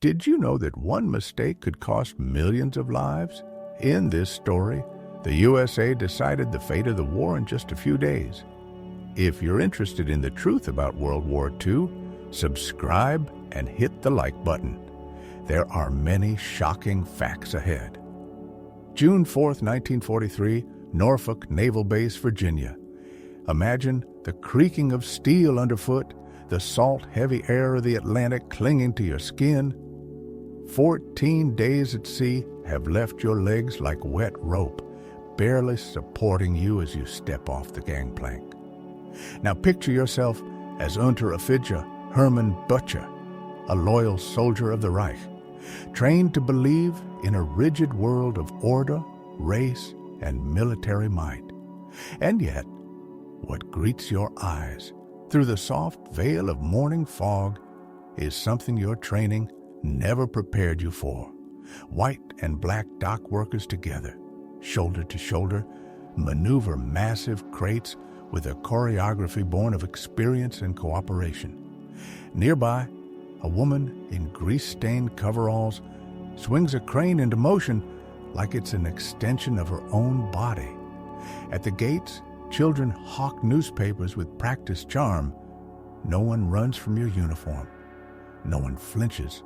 Did you know that one mistake could cost millions of lives? In this story, the USA decided the fate of the war in just a few days. If you're interested in the truth about World War II, subscribe and hit the like button. There are many shocking facts ahead. June 4th, 1943, Norfolk Naval Base, Virginia. Imagine the creaking of steel underfoot, the salt-heavy air of the Atlantic clinging to your skin. 14 days at sea have left your legs like wet rope, barely supporting you as you step off the gangplank. Now picture yourself as Unteroffizier Hermann Butcher, a loyal soldier of the Reich, trained to believe in a rigid world of order, race, and military might. And yet, what greets your eyes through the soft veil of morning fog is something your training never prepared you for. White and black dock workers together, shoulder to shoulder, maneuver massive crates with a choreography born of experience and cooperation. Nearby, a woman in grease-stained coveralls swings a crane into motion like it's an extension of her own body. At the gates, children hawk newspapers with practiced charm. No one runs from your uniform. No one flinches.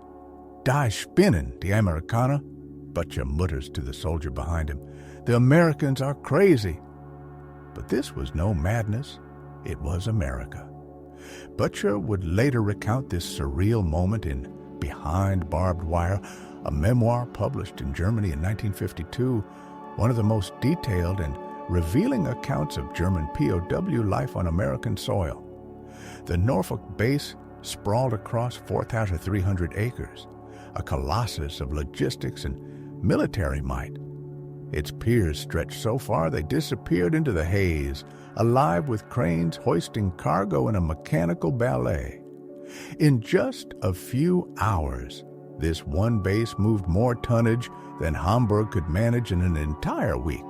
Die spinnen, die Amerikaner, Butcher mutters to the soldier behind him. The Americans are crazy. But this was no madness. It was America. Butcher would later recount this surreal moment in Behind Barbed Wire, a memoir published in Germany in 1952, one of the most detailed and revealing accounts of German POW life on American soil. The Norfolk base sprawled across 4,300 acres, a colossus of logistics and military might. Its piers stretched so far they disappeared into the haze, alive with cranes hoisting cargo in a mechanical ballet. In just a few hours, this one base moved more tonnage than Hamburg could manage in an entire week.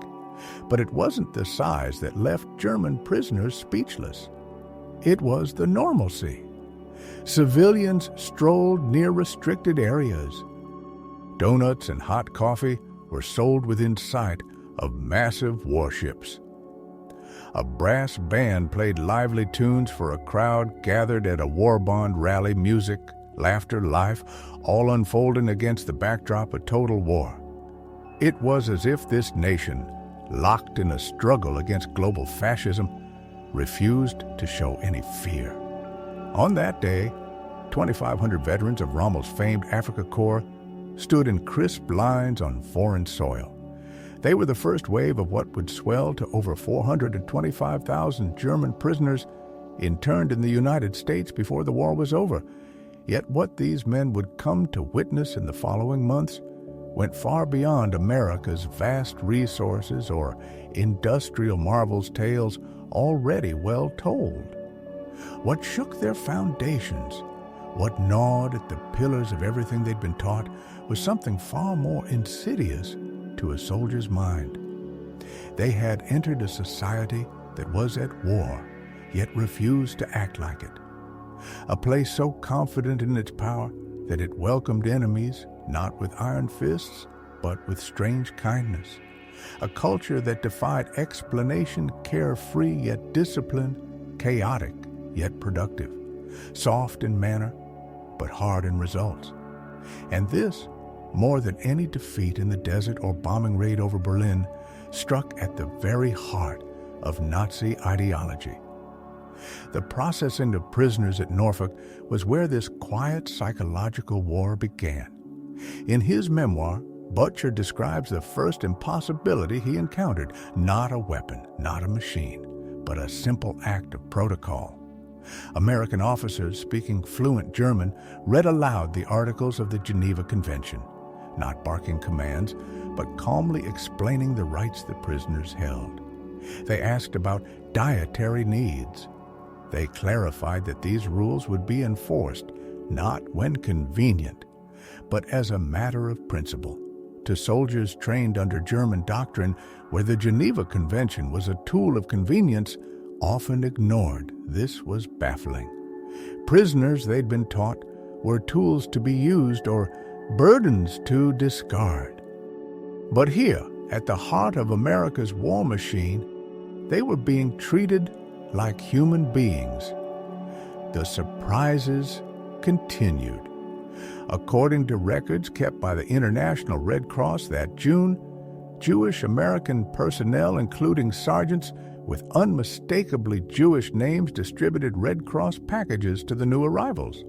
But it wasn't the size that left German prisoners speechless. It was the normalcy. Civilians strolled near restricted areas. Donuts and hot coffee were sold within sight of massive warships. A brass band played lively tunes for a crowd gathered at a war bond rally. Music, laughter, life, all unfolding against the backdrop of total war. It was as if this nation, locked in a struggle against global fascism, refused to show any fear. On that day, 2,500 veterans of Rommel's famed Africa Corps stood in crisp lines on foreign soil. They were the first wave of what would swell to over 425,000 German prisoners interned in the United States before the war was over. Yet what these men would come to witness in the following months went far beyond America's vast resources or industrial marvels tales already well told. What shook their foundations, what gnawed at the pillars of everything they'd been taught, was something far more insidious to a soldier's mind. They had entered a society that was at war, yet refused to act like it. A place so confident in its power that it welcomed enemies not with iron fists, but with strange kindness. A culture that defied explanation, carefree yet disciplined, chaotic yet productive, soft in manner, but hard in results. And this, more than any defeat in the desert or bombing raid over Berlin, struck at the very heart of Nazi ideology. The processing of prisoners at Norfolk was where this quiet psychological war began. In his memoir, Butcher describes the first impossibility he encountered, not a weapon, not a machine, but a simple act of protocol. American officers speaking fluent German read aloud the articles of the Geneva Convention, not barking commands, but calmly explaining the rights the prisoners held. They asked about dietary needs. They clarified that these rules would be enforced, not when convenient, but as a matter of principle. To soldiers trained under German doctrine, where the Geneva Convention was a tool of convenience, often ignored, this was baffling. Prisoners, they'd been taught, were tools to be used or burdens to discard. But here, at the heart of America's war machine, they were being treated like human beings. The surprises continued. According to records kept by the International Red Cross that June, Jewish American personnel, including sergeants with unmistakably Jewish names, distributed Red Cross packages to the new arrivals.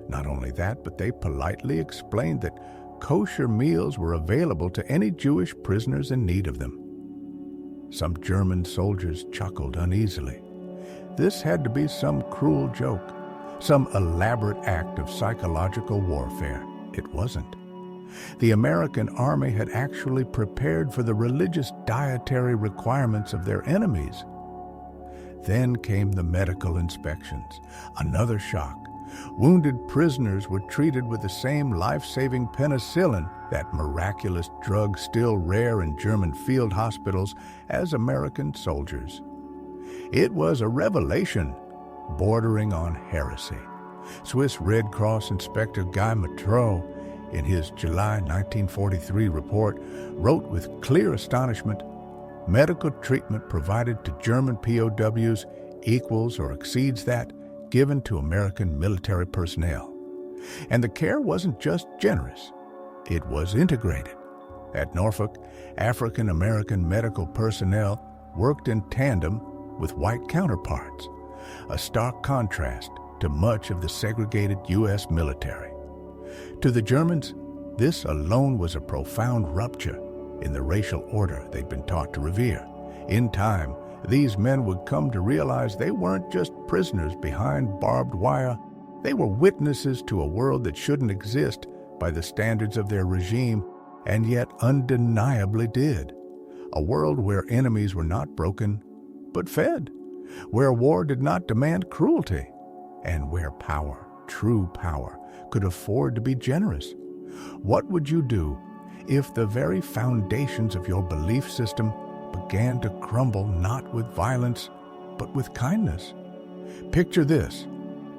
Not only that, but they politely explained that kosher meals were available to any Jewish prisoners in need of them. Some German soldiers chuckled uneasily. This had to be some cruel joke, some elaborate act of psychological warfare. It wasn't. The American army had actually prepared for the religious dietary requirements of their enemies. Then came the medical inspections, another shock. Wounded prisoners were treated with the same life-saving penicillin, that miraculous drug still rare in German field hospitals, as American soldiers. It was a revelation, bordering on heresy. Swiss Red Cross Inspector Guy Matreau, in his July 1943 report, wrote with clear astonishment, "Medical treatment provided to German POWs equals or exceeds that given to American military personnel." And the care wasn't just generous, it was integrated. At Norfolk, African American medical personnel worked in tandem with white counterparts, a stark contrast to much of the segregated U.S. military. To the Germans, this alone was a profound rupture in the racial order they'd been taught to revere. In time, these men would come to realize they weren't just prisoners behind barbed wire. They were witnesses to a world that shouldn't exist by the standards of their regime, and yet undeniably did. A world where enemies were not broken, but fed. Where war did not demand cruelty, and where power, true power, could afford to be generous. What would you do if the very foundations of your belief system began to crumble not with violence, but with kindness? Picture this.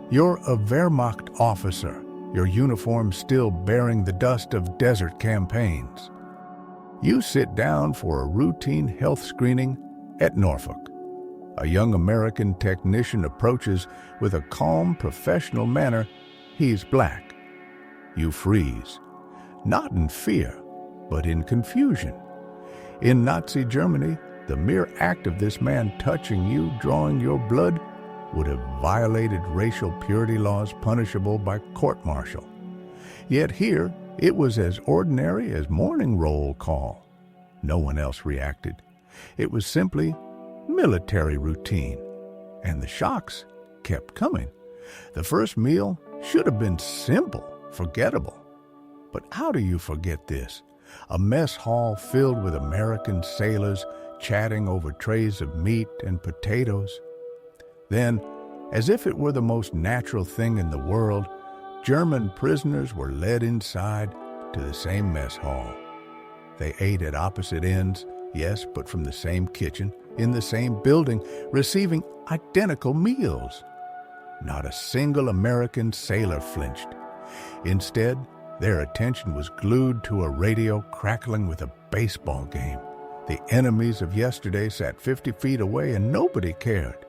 You're a Wehrmacht officer, your uniform still bearing the dust of desert campaigns. You sit down for a routine health screening at Norfolk. A young American technician approaches with a calm, professional manner. He's black. You freeze, not in fear, but in confusion. In Nazi Germany, the mere act of this man touching you, drawing your blood, would have violated racial purity laws punishable by court-martial. Yet here, it was as ordinary as morning roll call. No one else reacted. It was simply military routine. And the shocks kept coming. The first meal should have been simple, forgettable. But how do you forget this? A mess hall filled with American sailors chatting over trays of meat and potatoes. Then, as if it were the most natural thing in the world, German prisoners were led inside to the same mess hall. They ate at opposite ends, yes, but from the same kitchen, in the same building, receiving identical meals. Not a single American sailor flinched. Instead, their attention was glued to a radio crackling with a baseball game. The enemies of yesterday sat 50 feet away and nobody cared.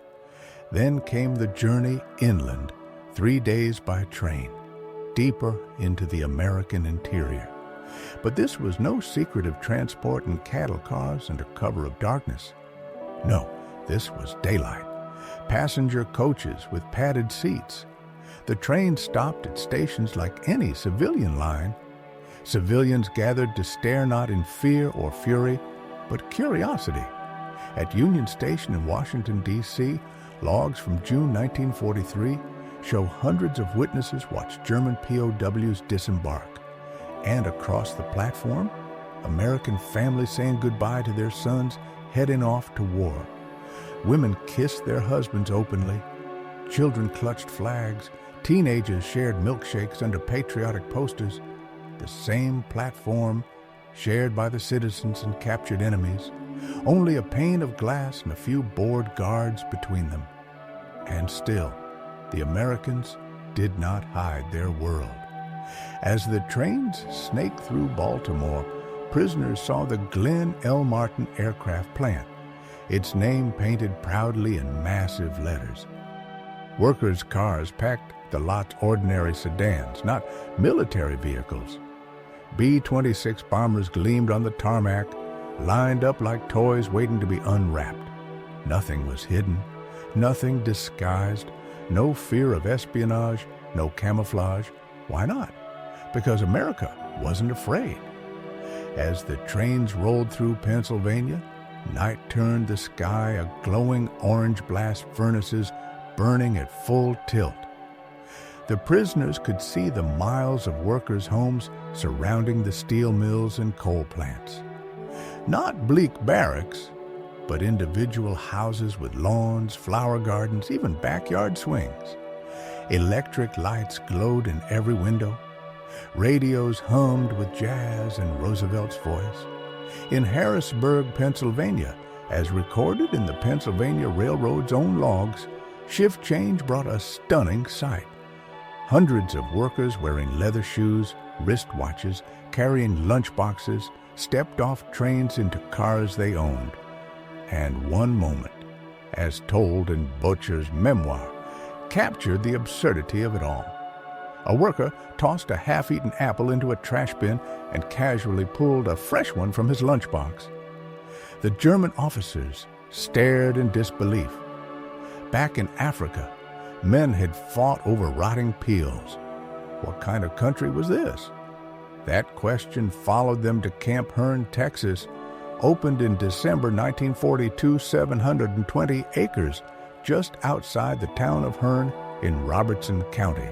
Then came the journey inland, 3 days by train, deeper into the American interior. But this was no secretive transport in cattle cars under cover of darkness. No, this was daylight. Passenger coaches with padded seats. The train stopped at stations like any civilian line. Civilians gathered to stare not in fear or fury, but curiosity. At Union Station in Washington, D.C., logs from June 1943 show hundreds of witnesses watched German POWs disembark. And across the platform, American families saying goodbye to their sons heading off to war. Women kissed their husbands openly. Children clutched flags. Teenagers shared milkshakes under patriotic posters. The same platform shared by the citizens and captured enemies. Only a pane of glass and a few bored guards between them. And still, the Americans did not hide their world. As the trains snaked through Baltimore, prisoners saw the Glenn L. Martin aircraft plant, its name painted proudly in massive letters. Workers' cars packed the lot's ordinary sedans, not military vehicles. B-26 bombers gleamed on the tarmac, lined up like toys waiting to be unwrapped. Nothing was hidden, nothing disguised, no fear of espionage, no camouflage. Why not? Because America wasn't afraid. As the trains rolled through Pennsylvania, night turned the sky a glowing orange blast furnaces burning at full tilt. The prisoners could see the miles of workers' homes surrounding the steel mills and coal plants. Not bleak barracks, but individual houses with lawns, flower gardens, even backyard swings. Electric lights glowed in every window. Radios hummed with jazz and Roosevelt's voice. In Harrisburg, Pennsylvania, as recorded in the Pennsylvania Railroad's own logs, shift change brought a stunning sight. Hundreds of workers wearing leather shoes, wristwatches, carrying lunchboxes, stepped off trains into cars they owned. And one moment, as told in Butcher's memoir, captured the absurdity of it all. A worker tossed a half-eaten apple into a trash bin and casually pulled a fresh one from his lunchbox. The German officers stared in disbelief. Back in Africa, men had fought over rotting peels. What kind of country was this? That question followed them to Camp Hearne, Texas, opened in December 1942, 720 acres just outside the town of Hearne in Robertson County.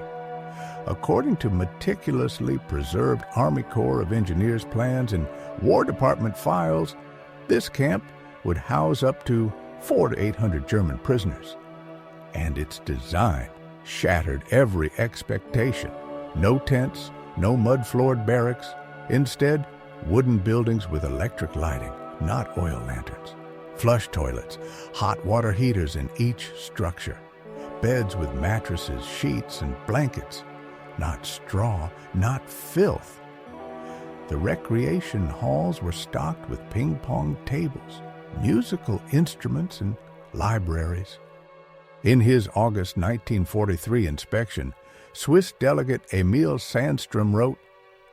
According to meticulously preserved Army Corps of Engineers plans and War Department files, this camp would house up to 400 to 800 German prisoners. And its design shattered every expectation. No tents, no mud-floored barracks. Instead, wooden buildings with electric lighting, not oil lanterns. Flush toilets, hot water heaters in each structure. Beds with mattresses, sheets, and blankets. Not straw, not filth. The recreation halls were stocked with ping-pong tables, musical instruments, and libraries. In his August 1943 inspection, Swiss delegate Emil Sandstrom wrote,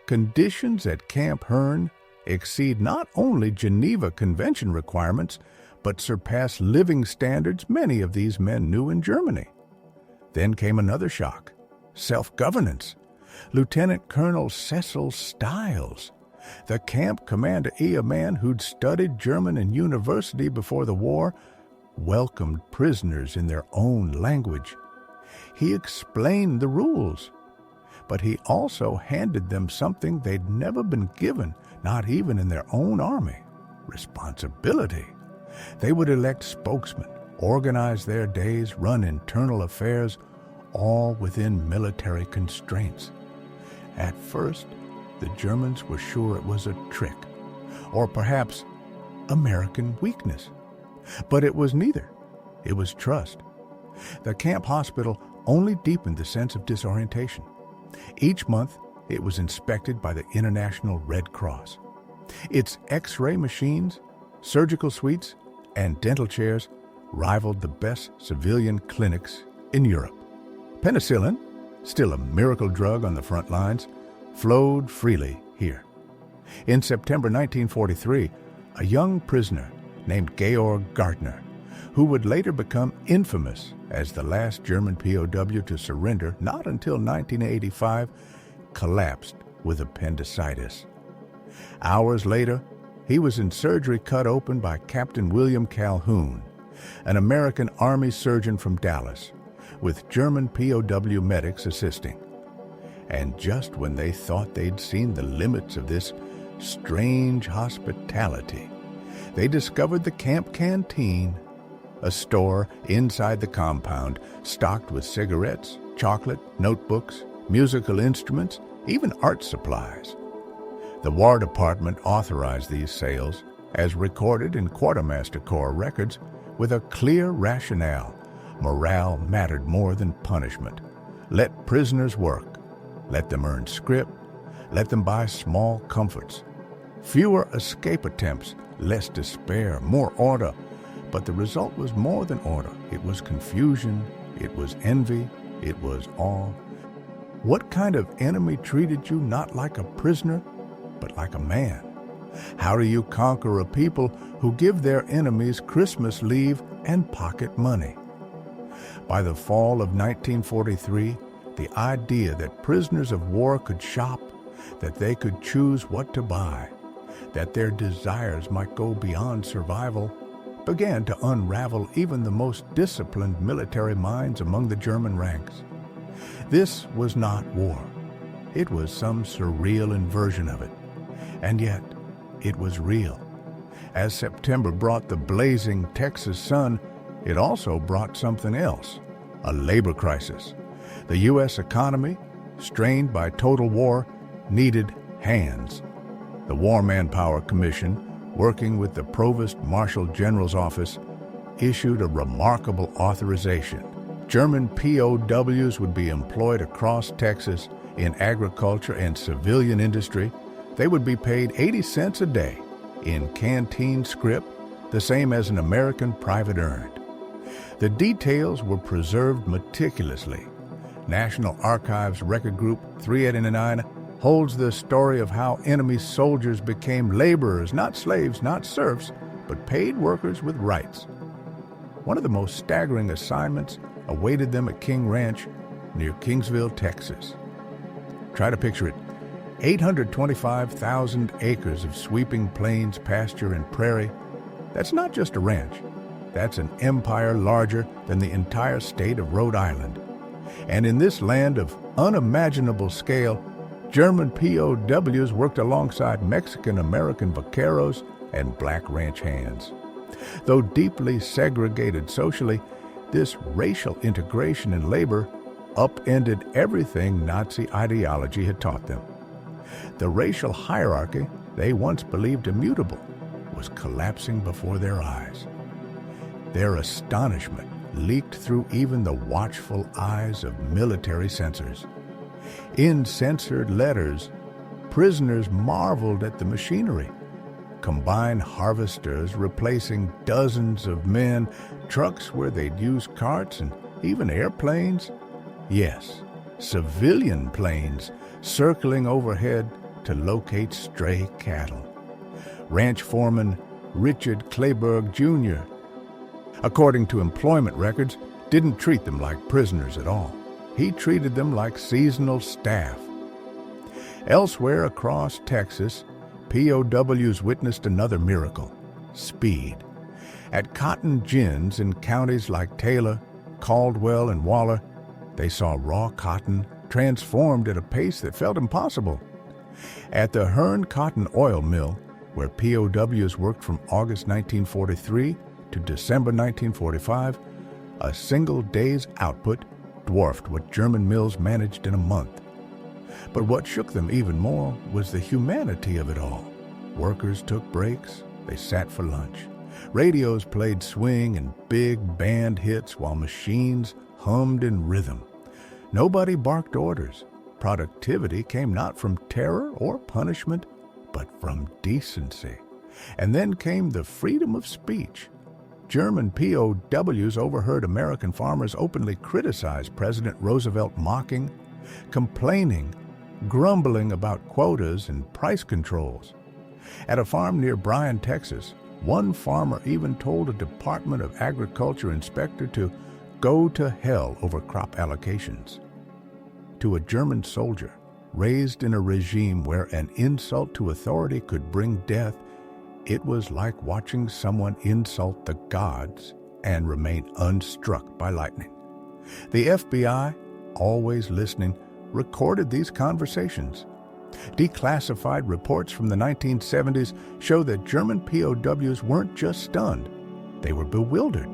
"Conditions at Camp Hearne exceed not only Geneva Convention requirements, but surpass living standards many of these men knew in Germany." Then came another shock. Self-governance. Lieutenant Colonel Cecil Stiles, the camp commander-in, a man who'd studied German in university before the war, welcomed prisoners in their own language. He explained the rules, but he also handed them something they'd never been given, not even in their own army: responsibility. They would elect spokesmen, organize their days, run internal affairs, all within military constraints. At first, the Germans were sure it was a trick, or perhaps American weakness. But it was neither. It was trust. The camp hospital only deepened the sense of disorientation. Each month, it was inspected by the International Red Cross. Its X-ray machines, surgical suites, and dental chairs rivaled the best civilian clinics in Europe. Penicillin, still a miracle drug on the front lines, flowed freely here. In September 1943, a young prisoner named Georg Gardner, who would later become infamous as the last German POW to surrender not until 1985, collapsed with appendicitis. Hours later, he was in surgery cut open by Captain William Calhoun, an American Army surgeon from Dallas, with German POW medics assisting. And just when they thought they'd seen the limits of this strange hospitality, they discovered the camp canteen, a store inside the compound stocked with cigarettes, chocolate, notebooks, musical instruments, even art supplies. The War Department authorized these sales, as recorded in Quartermaster Corps records, with a clear rationale. Morale mattered more than punishment. Let prisoners work. Let them earn scrip. Let them buy small comforts. Fewer escape attempts, less despair, more order. But the result was more than order. It was confusion. It was envy. It was awe. What kind of enemy treated you not like a prisoner, but like a man? How do you conquer a people who give their enemies Christmas leave and pocket money? By the fall of 1943, the idea that prisoners of war could shop, that they could choose what to buy, that their desires might go beyond survival, began to unravel even the most disciplined military minds among the German ranks. This was not war. It was some surreal inversion of it. And yet, it was real. As September brought the blazing Texas sun, it also brought something else, a labor crisis. The U.S. economy, strained by total war, needed hands. The War Manpower Commission, working with the Provost Marshal General's office, issued a remarkable authorization. German POWs would be employed across Texas in agriculture and civilian industry. They would be paid 80 cents a day in canteen scrip, the same as an American private earned. The details were preserved meticulously. National Archives Record Group 389 holds the story of how enemy soldiers became laborers, not slaves, not serfs, but paid workers with rights. One of the most staggering assignments awaited them at King Ranch near Kingsville, Texas. Try to picture it. 825,000 acres of sweeping plains, pasture, and prairie. That's not just a ranch. That's an empire larger than the entire state of Rhode Island. And in this land of unimaginable scale, German POWs worked alongside Mexican-American vaqueros and black ranch hands. Though deeply segregated socially, this racial integration in labor upended everything Nazi ideology had taught them. The racial hierarchy they once believed immutable was collapsing before their eyes. Their astonishment leaked through even the watchful eyes of military censors. In censored letters, prisoners marveled at the machinery. Combine harvesters replacing dozens of men, trucks where they'd use carts, and even airplanes. Yes, civilian planes circling overhead to locate stray cattle. Ranch foreman Richard Clayburgh Jr., according to employment records, didn't treat them like prisoners at all. He treated them like seasonal staff. Elsewhere across Texas, POWs witnessed another miracle: speed. At cotton gins in counties like Taylor, Caldwell, and Waller, they saw raw cotton transformed at a pace that felt impossible. At the Hearne Cotton Oil Mill, where POWs worked from August 1943 to December 1945, a single day's output dwarfed what German mills managed in a month. But what shook them even more was the humanity of it all. Workers took breaks, they sat for lunch. Radios played swing and big band hits while machines hummed in rhythm. Nobody barked orders. Productivity came not from terror or punishment, but from decency. And then came the freedom of speech. German POWs overheard American farmers openly criticize President Roosevelt, mocking, complaining, grumbling about quotas and price controls. At a farm near Bryan, Texas, one farmer even told a Department of Agriculture inspector to go to hell over crop allocations. To a German soldier raised in a regime where an insult to authority could bring death, it was like watching someone insult the gods and remain unstruck by lightning. The FBI, always listening, recorded these conversations. Declassified reports from the 1970s show that German POWs weren't just stunned, they were bewildered.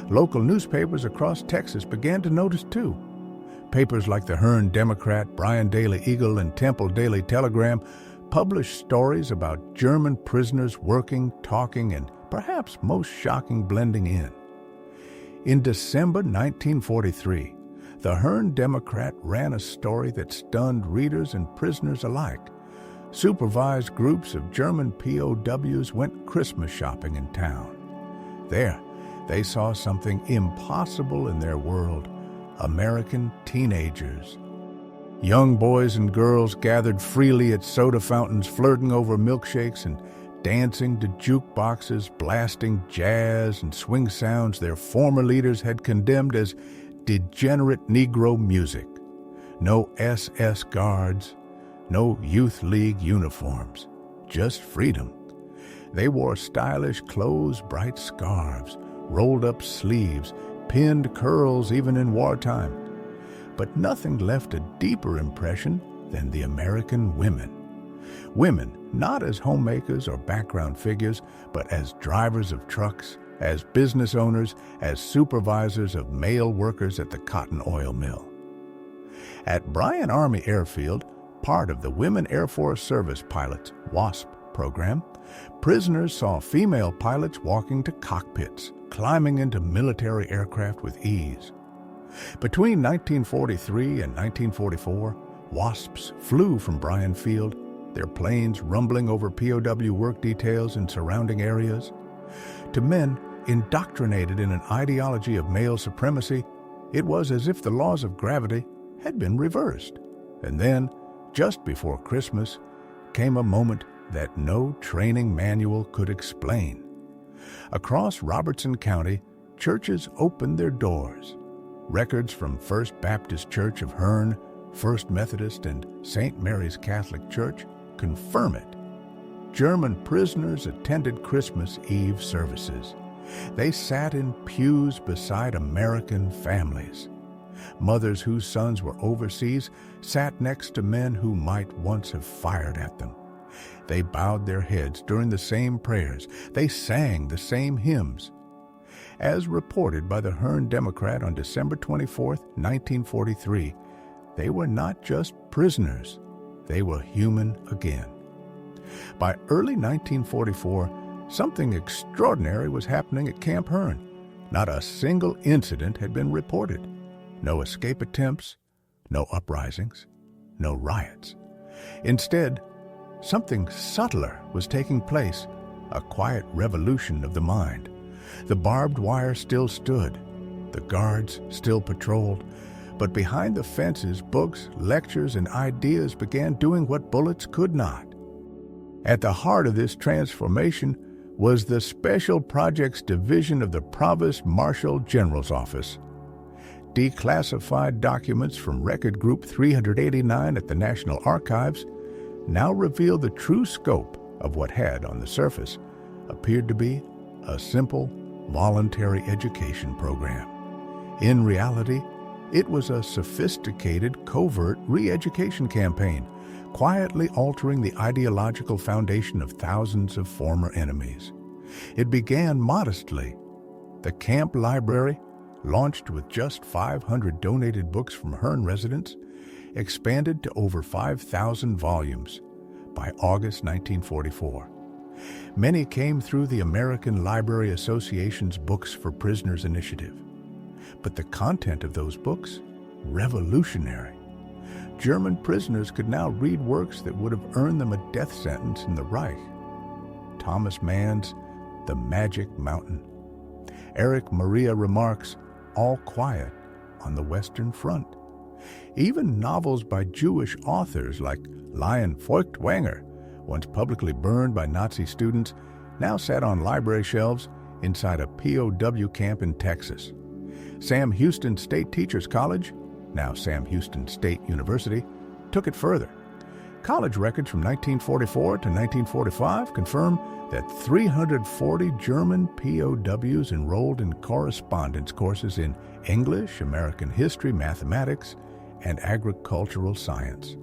Local newspapers across Texas began to notice too. Papers like the Hearne Democrat, Bryan Daily Eagle, and Temple Daily Telegram published stories about German prisoners working, talking, and perhaps most shocking, blending in. In December 1943, The Hearne Democrat ran a story that stunned readers and prisoners alike. Supervised groups of German POWs went Christmas shopping in town. There, they saw something impossible in their world: American teenagers. Young boys and girls gathered freely at soda fountains, flirting over milkshakes and dancing to jukeboxes, blasting jazz and swing sounds their former leaders had condemned as degenerate Negro music. No SS guards, no youth league uniforms, just freedom. They wore stylish clothes, bright scarves, rolled up sleeves, pinned curls even in wartime. But nothing left a deeper impression than the American women. Women, not as homemakers or background figures, but as drivers of trucks, as business owners, as supervisors of male workers at the cotton oil mill. At Bryan Army Airfield, part of the Women Air Force Service Pilots WASP program, prisoners saw female pilots walking to cockpits, climbing into military aircraft with ease. Between 1943 and 1944, WASPs flew from Bryan Field, their planes rumbling over POW work details in surrounding areas. To men indoctrinated in an ideology of male supremacy, it was as if the laws of gravity had been reversed. And then, just before Christmas, came a moment that no training manual could explain. Across Robertson County, churches opened their doors. Records from First Baptist Church of Hearne, First Methodist, and St. Mary's Catholic Church confirm it. German prisoners attended Christmas Eve services. They sat in pews beside American families. Mothers whose sons were overseas sat next to men who might once have fired at them. They bowed their heads during the same prayers. They sang the same hymns. As reported by the Hearne Democrat on December 24, 1943, they were not just prisoners, they were human again. By early 1944, something extraordinary was happening at Camp Hearne. Not a single incident had been reported. No escape attempts, no uprisings, no riots. Instead, something subtler was taking place, a quiet revolution of the mind. The barbed wire still stood, the guards still patrolled, but behind the fences, books, lectures, and ideas began doing what bullets could not. At the heart of this transformation was the Special Projects Division of the Provost Marshal General's Office. Declassified documents from Record Group 389 at the National Archives now reveal the true scope of what had, on the surface, appeared to be a simple, voluntary education program. In reality, it was a sophisticated, covert re-education campaign, quietly altering the ideological foundation of thousands of former enemies. It began modestly. The camp library, launched with just 500 donated books from Hearne residents, expanded to over 5,000 volumes by August 1944. Many came through the American Library Association's Books for Prisoners initiative. But the content of those books, revolutionary. German prisoners could now read works that would have earned them a death sentence in the Reich. Thomas Mann's The Magic Mountain. Erich Maria Remarque's All Quiet on the Western Front. Even novels by Jewish authors like Lion Feuchtwanger, once publicly burned by Nazi students, now sat on library shelves inside a POW camp in Texas. Sam Houston State Teachers College, now Sam Houston State University, took it further. College records from 1944 to 1945 confirm that 340 German POWs enrolled in correspondence courses in English, American history, mathematics, and agricultural science.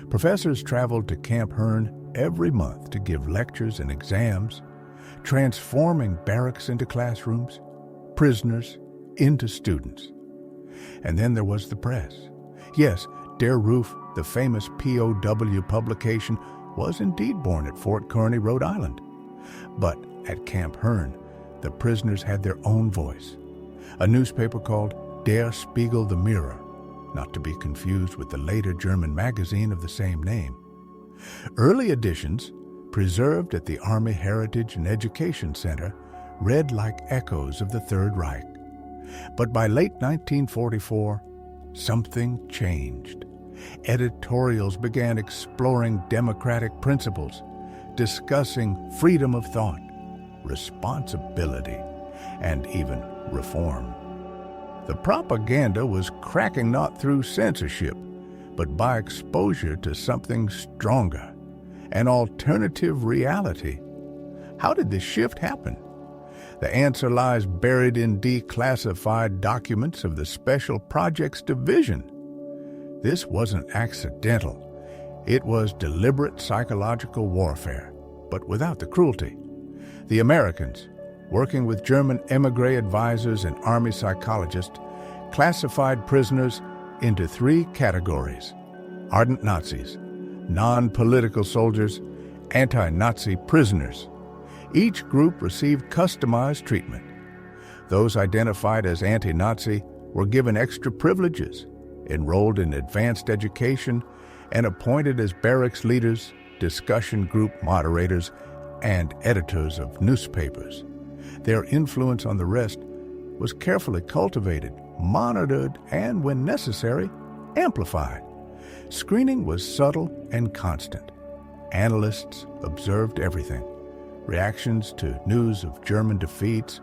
Professors traveled to Camp Hearne every month to give lectures and exams, transforming barracks into classrooms, prisoners into students. And then there was the press. Yes, Der Ruf, the famous POW publication, was indeed born at Fort Kearny, Rhode Island. But at Camp Hearne, the prisoners had their own voice. A newspaper called Der Spiegel, the Mirror, not to be confused with the later German magazine of the same name. Early editions, preserved at the Army Heritage and Education Center, read like echoes of the Third Reich. But by late 1944, something changed. Editorials began exploring democratic principles, discussing freedom of thought, responsibility, and even reform. The propaganda was cracking not through censorship, but by exposure to something stronger, an alternative reality. How did this shift happen? The answer lies buried in declassified documents of the Special Projects Division. This wasn't accidental. It was deliberate psychological warfare, but without the cruelty. The Americans, working with German émigré advisors and Army psychologists, classified prisoners into three categories: ardent Nazis, non-political soldiers, anti-Nazi prisoners. Each group received customized treatment. Those identified as anti-Nazi were given extra privileges, enrolled in advanced education, and appointed as barracks leaders, discussion group moderators, and editors of newspapers. Their influence on the rest was carefully cultivated, monitored, and, when necessary, amplified. Screening was subtle and constant. Analysts observed everything: reactions to news of German defeats,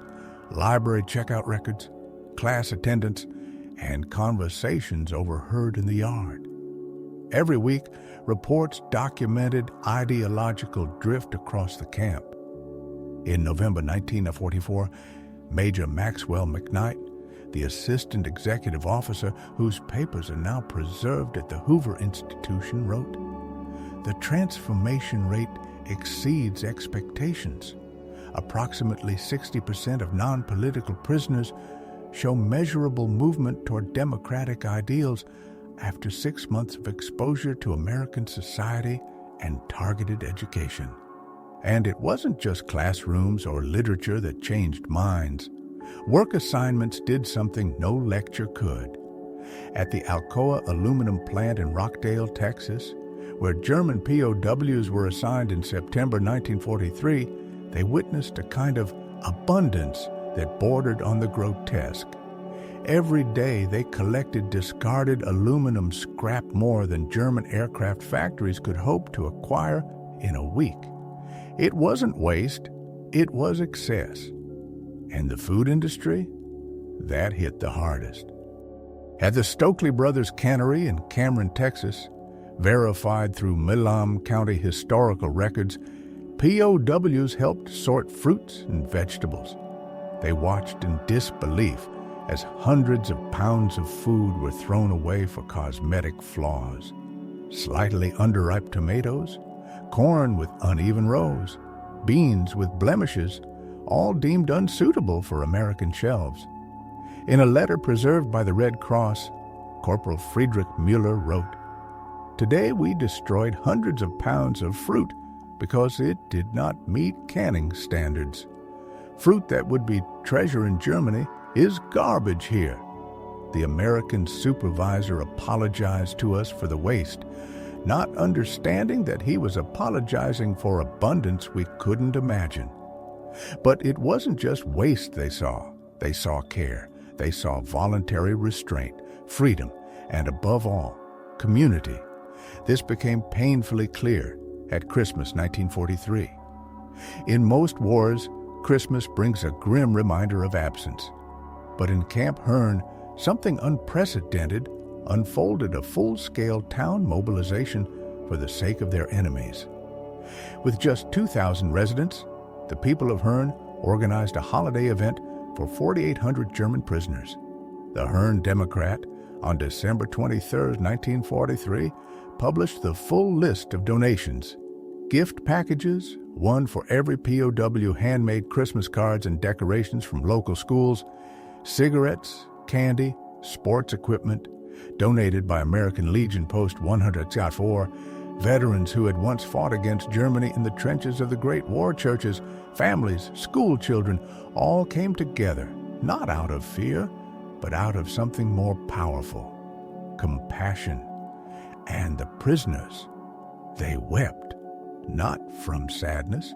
library checkout records, class attendance, and conversations overheard in the yard. Every week, reports documented ideological drift across the camp. In November 1944, Major Maxwell McKnight, the assistant executive officer whose papers are now preserved at the Hoover Institution, wrote, "The transformation rate exceeds expectations. Approximately 60% of non-political prisoners show measurable movement toward democratic ideals after 6 months of exposure to American society and targeted education." And it wasn't just classrooms or literature that changed minds. Work assignments did something no lecture could. At the Alcoa aluminum plant in Rockdale, Texas, where German POWs were assigned in September 1943, they witnessed a kind of abundance that bordered on the grotesque. Every day they collected discarded aluminum scrap, more than German aircraft factories could hope to acquire in a week. It wasn't waste, it was excess. And the food industry? That hit the hardest. At the Stokely Brothers Cannery in Cameron, Texas, verified through Milam County historical records, POWs helped sort fruits and vegetables. They watched in disbelief as hundreds of pounds of food were thrown away for cosmetic flaws. Slightly underripe tomatoes, corn with uneven rows, beans with blemishes, all deemed unsuitable for American shelves. In a letter preserved by the Red Cross, Corporal Friedrich Mueller wrote, "Today we destroyed hundreds of pounds of fruit because it did not meet canning standards. Fruit that would be treasure in Germany is garbage here." The American supervisor apologized to us for the waste, not understanding that he was apologizing for abundance we couldn't imagine. But it wasn't just waste they saw. They saw care. They saw voluntary restraint, freedom, and above all, community. This became painfully clear at Christmas 1943. In most wars, Christmas brings a grim reminder of absence. But in Camp Hearne, something unprecedented unfolded: a full-scale town mobilization for the sake of their enemies. With just 2,000 residents, the people of Hearne organized a holiday event for 4,800 German prisoners. The Hearne Democrat, on December 23, 1943, published the full list of donations: gift packages, one for every POW, handmade Christmas cards and decorations from local schools, cigarettes, candy, sports equipment, donated by American Legion Post 104, veterans who had once fought against Germany in the trenches of the Great War churches, families, school children, all came together, not out of fear, but out of something more powerful, compassion. And the prisoners, they wept, not from sadness,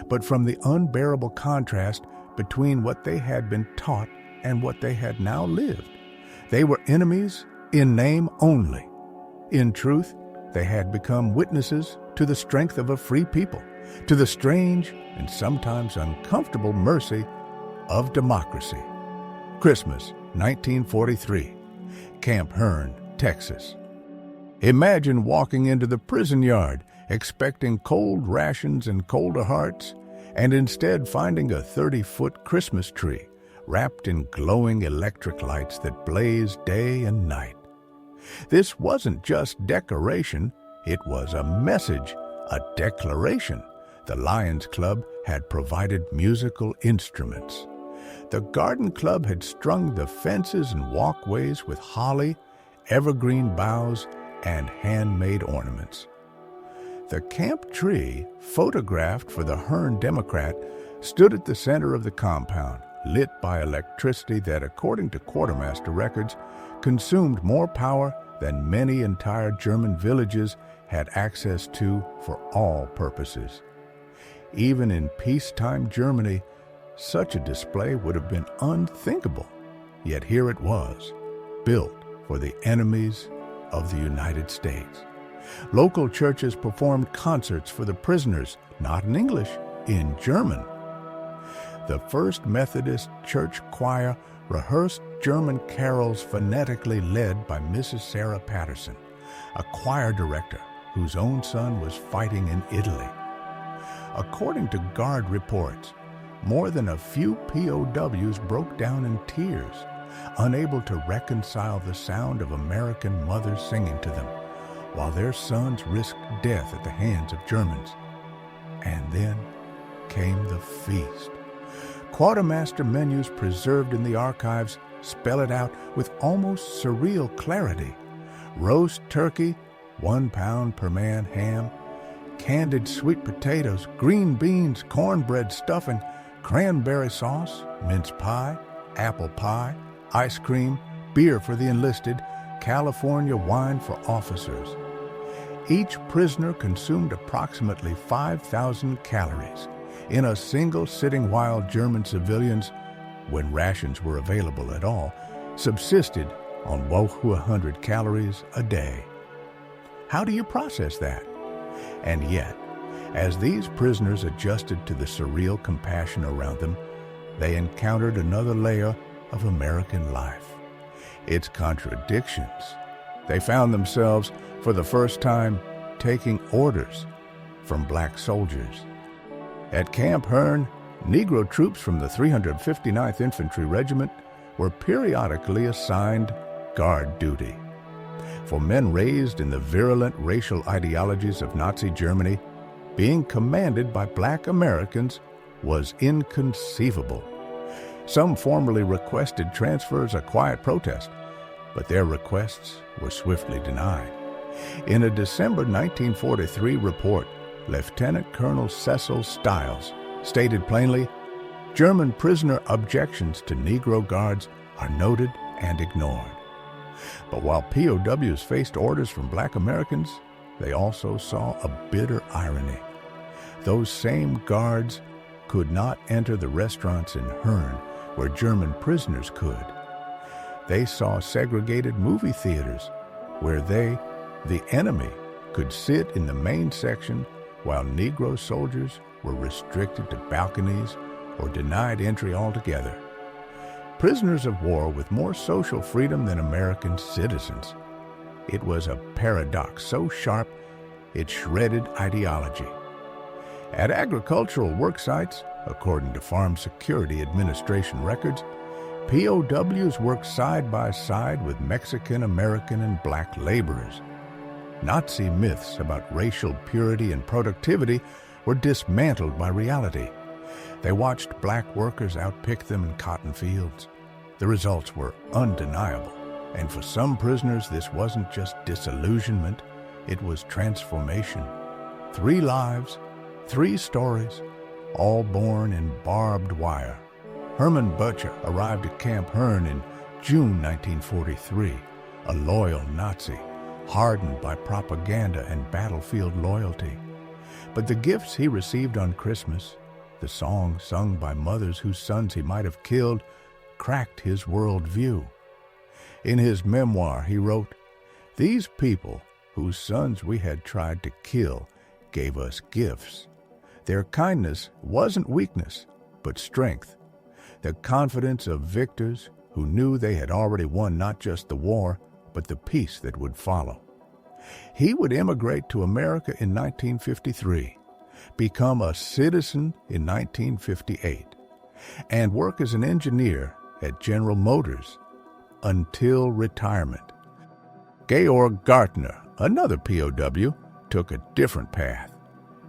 but from the unbearable contrast between what they had been taught and what they had now lived. They were enemies in name only. In truth, they had become witnesses to the strength of a free people, to the strange and sometimes uncomfortable mercy of democracy. Christmas, 1943, Camp Hearne, Texas. Imagine walking into the prison yard expecting cold rations and colder hearts, and instead finding a 30-foot Christmas tree wrapped in glowing electric lights that blaze day and night. This wasn't just decoration, it was a message, a declaration. The Lions Club had provided musical instruments. The Garden Club had strung the fences and walkways with holly, evergreen boughs, and handmade ornaments. The camp tree, photographed for the Hearne Democrat, stood at the center of the compound, lit by electricity that, according to quartermaster records, consumed more power than many entire German villages had access to for all purposes. Even in peacetime Germany, such a display would have been unthinkable. Yet here it was, built for the enemies of the United States. Local churches performed concerts for the prisoners, not in English, in German. The First Methodist Church Choir rehearsed German carols phonetically led by Mrs. Sarah Patterson, a choir director whose own son was fighting in Italy. According to Guard reports, more than a few POWs broke down in tears, unable to reconcile the sound of American mothers singing to them, while their sons risked death at the hands of Germans. And then came the feast. Quartermaster menus preserved in the archives spell it out with almost surreal clarity. Roast turkey, 1 pound per man ham, candied sweet potatoes, green beans, cornbread stuffing, cranberry sauce, mince pie, apple pie, ice cream, beer for the enlisted, California wine for officers. Each prisoner consumed approximately 5,000 calories in a single sitting, while German civilians, when rations were available at all, subsisted on 100 calories a day. How do you process that? And yet, as these prisoners adjusted to the surreal compassion around them, they encountered another layer of American life. Its contradictions. They found themselves, for the first time, taking orders from black soldiers. At Camp Hearne, Negro troops from the 359th Infantry Regiment were periodically assigned guard duty. For men raised in the virulent racial ideologies of Nazi Germany, being commanded by black Americans was inconceivable. Some formally requested transfers, a quiet protest, but their requests were swiftly denied. In a December 1943 report, Lieutenant Colonel Cecil Stiles stated plainly, "German prisoner objections to Negro guards are noted and ignored." But while POWs faced orders from black Americans, they also saw a bitter irony. Those same guards could not enter the restaurants in Hearne where German prisoners could. They saw segregated movie theaters where they, the enemy, could sit in the main section while Negro soldiers were restricted to balconies or denied entry altogether. Prisoners of war with more social freedom than American citizens. It was a paradox so sharp it shredded ideology. At agricultural work sites, according to Farm Security Administration records, POWs worked side by side with Mexican, American, and black laborers. Nazi myths about racial purity and productivity were dismantled by reality. They watched black workers outpick them in cotton fields. The results were undeniable, and for some prisoners this wasn't just disillusionment, it was transformation. 3 lives, 3 stories, all born in barbed wire. Herman Butcher arrived at Camp Hearne in June 1943, a loyal Nazi, hardened by propaganda and battlefield loyalty. But the gifts he received on Christmas, the songs sung by mothers whose sons he might have killed, cracked his worldview. In his memoir, he wrote, "These people, whose sons we had tried to kill, gave us gifts. Their kindness wasn't weakness, but strength, the confidence of victors who knew they had already won not just the war, but the peace that would follow." He would immigrate to America in 1953, become a citizen in 1958, and work as an engineer at General Motors until retirement. Georg Gartner, another POW, took a different path.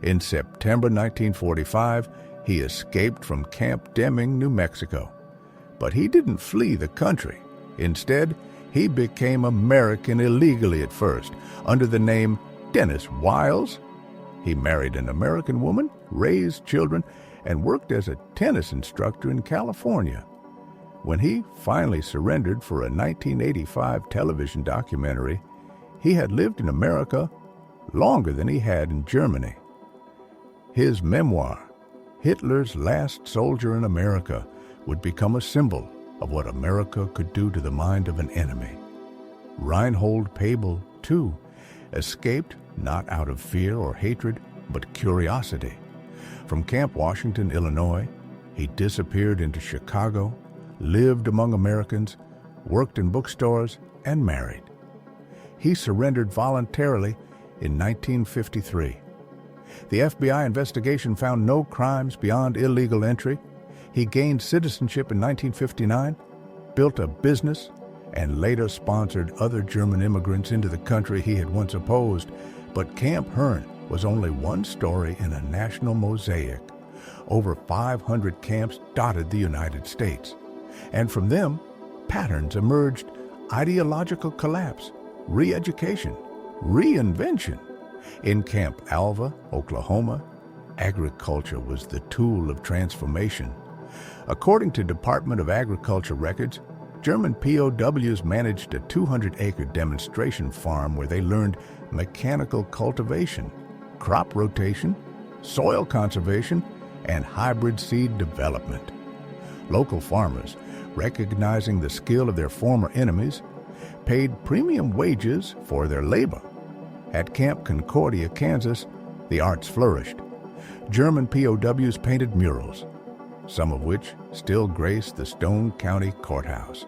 In September 1945, he escaped from Camp Deming, New Mexico. But he didn't flee the country. Instead, he became American illegally at first, under the name Dennis Wiles. He married an American woman, raised children, and worked as a tennis instructor in California. When he finally surrendered for a 1985 television documentary, he had lived in America longer than he had in Germany. His memoir, Hitler's Last Soldier in America, would become a symbol of what America could do to the mind of an enemy. Reinhold Pabel, too, escaped not out of fear or hatred, but curiosity. From Camp Washington, Illinois, he disappeared into Chicago, lived among Americans, worked in bookstores, and married. He surrendered voluntarily in 1953. The FBI investigation found no crimes beyond illegal entry. He gained citizenship in 1959, built a business, and later sponsored other German immigrants into the country he had once opposed. But Camp Hearne was only one story in a national mosaic. Over 500 camps dotted the United States. And from them, patterns emerged: ideological collapse, re-education, reinvention. In Camp Alva, Oklahoma, agriculture was the tool of transformation. According to Department of Agriculture records, German POWs managed a 200-acre demonstration farm where they learned mechanical cultivation, crop rotation, soil conservation, and hybrid seed development. Local farmers, recognizing the skill of their former enemies, paid premium wages for their labor. At Camp Concordia, Kansas, the arts flourished. German POWs painted murals, some of which still grace the Stone County Courthouse.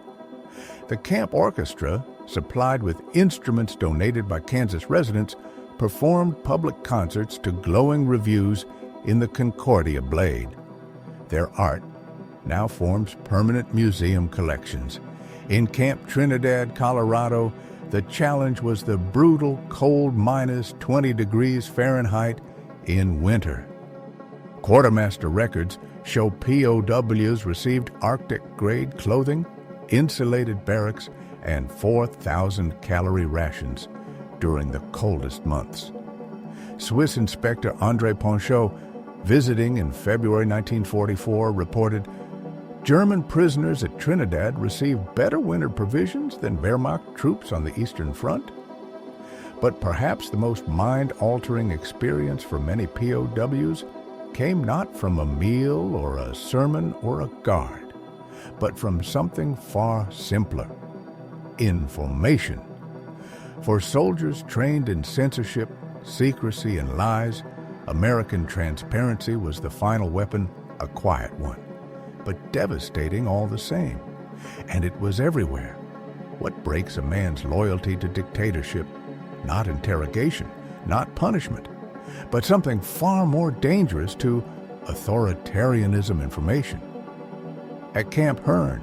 The camp orchestra, supplied with instruments donated by Kansas residents, performed public concerts to glowing reviews in the Concordia Blade. Their art now forms permanent museum collections. In Camp Trinidad, Colorado, the challenge was the brutal cold -20 degrees Fahrenheit in winter. Quartermaster records show POWs received Arctic-grade clothing, insulated barracks, and 4,000-calorie rations during the coldest months. Swiss Inspector André Ponchot, visiting in February 1944, reported, "German prisoners at Trinidad received better winter provisions than Wehrmacht troops on the Eastern Front." But perhaps the most mind-altering experience for many POWs came not from a meal or a sermon or a guard, but from something far simpler: information. For soldiers trained in censorship, secrecy, and lies, American transparency was the final weapon, a quiet one, but devastating all the same. And it was everywhere. What breaks a man's loyalty to dictatorship? Not interrogation, not punishment, but something far more dangerous to authoritarianism: information. At Camp Hearne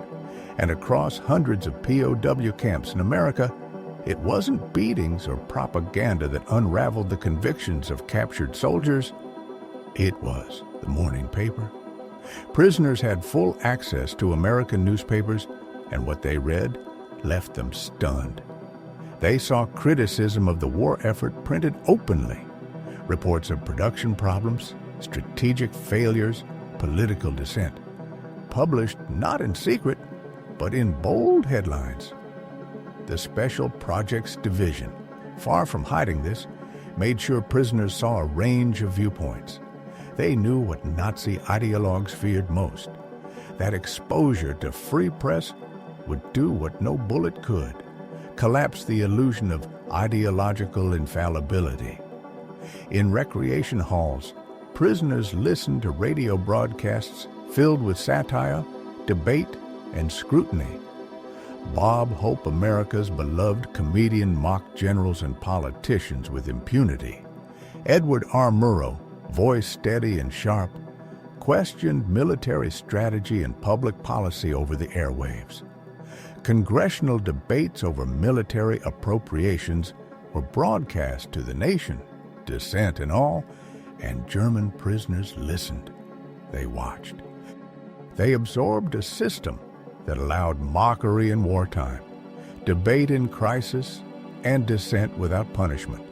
and across hundreds of POW camps in America, it wasn't beatings or propaganda that unraveled the convictions of captured soldiers. It was the morning paper. Prisoners had full access to American newspapers, and what they read left them stunned. They saw criticism of the war effort printed openly. Reports of production problems, strategic failures, political dissent. Published not in secret, but in bold headlines. The Special Projects Division, far from hiding this, made sure prisoners saw a range of viewpoints. They knew what Nazi ideologues feared most, that exposure to free press would do what no bullet could, collapse the illusion of ideological infallibility. In recreation halls, prisoners listened to radio broadcasts filled with satire, debate, and scrutiny. Bob Hope America's beloved comedian mocked generals and politicians with impunity. Edward R. Murrow, voice steady and sharp, questioned military strategy and public policy over the airwaves. Congressional debates over military appropriations were broadcast to the nation, dissent and all, and German prisoners listened. They watched. They absorbed a system that allowed mockery in wartime, debate in crisis, and dissent without punishment.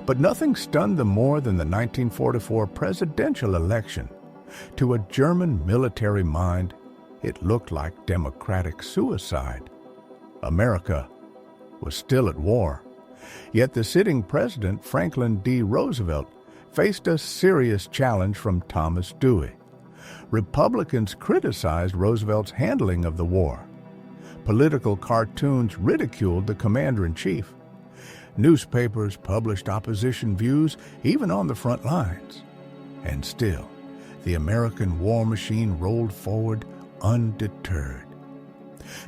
But nothing stunned them more than the 1944 presidential election. To a German military mind, it looked like democratic suicide. America was still at war. Yet the sitting president, Franklin D. Roosevelt, faced a serious challenge from Thomas Dewey. Republicans criticized Roosevelt's handling of the war. Political cartoons ridiculed the commander-in-chief. Newspapers published opposition views even on the front lines. And still, the American war machine rolled forward undeterred.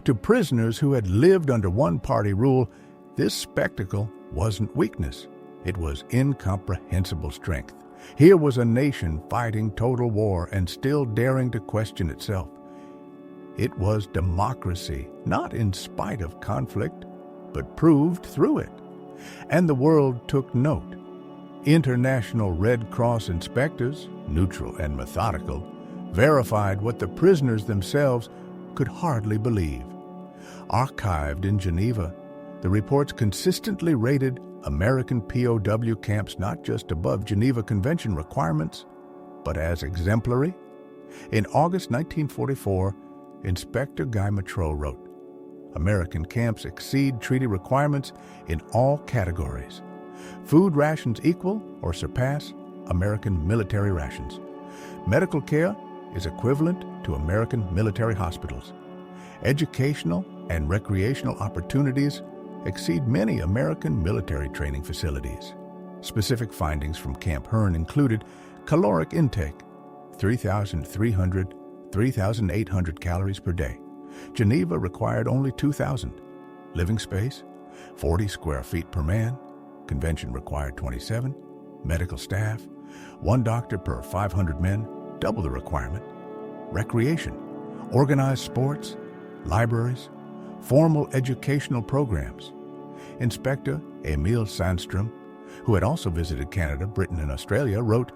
To prisoners who had lived under one-party rule, this spectacle wasn't weakness. It was incomprehensible strength. Here was a nation fighting total war and still daring to question itself. It was democracy, not in spite of conflict, but proved through it. And the world took note. International Red Cross inspectors, neutral and methodical, verified what the prisoners themselves could hardly believe. Archived in Geneva, the reports consistently rated American POW camps not just above Geneva Convention requirements, but as exemplary. In August 1944, Inspector Guy Matreau wrote, "American camps exceed treaty requirements in all categories. Food rations equal or surpass American military rations. Medical care is equivalent to American military hospitals. Educational and recreational opportunities exceed many American military training facilities." Specific findings from Camp Hearne included caloric intake, 3,300, 3,800 calories per day. Geneva required only 2,000. Living space, 40 square feet per man. Convention required 27. Medical staff, 1 doctor per 500 men, double the requirement. Recreation, organized sports, libraries, formal educational programs. Inspector Emil Sandstrom, who had also visited Canada, Britain, and Australia, wrote,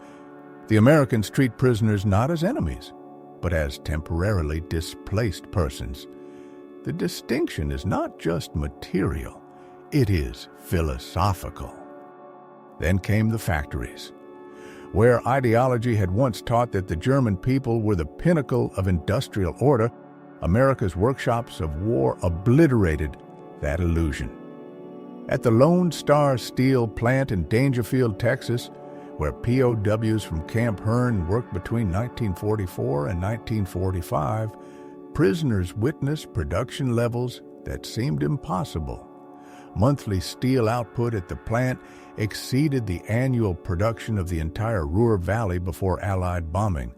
"The Americans treat prisoners not as enemies, but as temporarily displaced persons. The distinction is not just material, it is philosophical." Then came the factories, where ideology had once taught that the German people were the pinnacle of industrial order. America's workshops of war obliterated that illusion. At the Lone Star Steel plant in Dangerfield, Texas, where POWs from Camp Hearne worked between 1944 and 1945, prisoners witnessed production levels that seemed impossible. Monthly steel output at the plant exceeded the annual production of the entire Ruhr Valley before Allied bombing.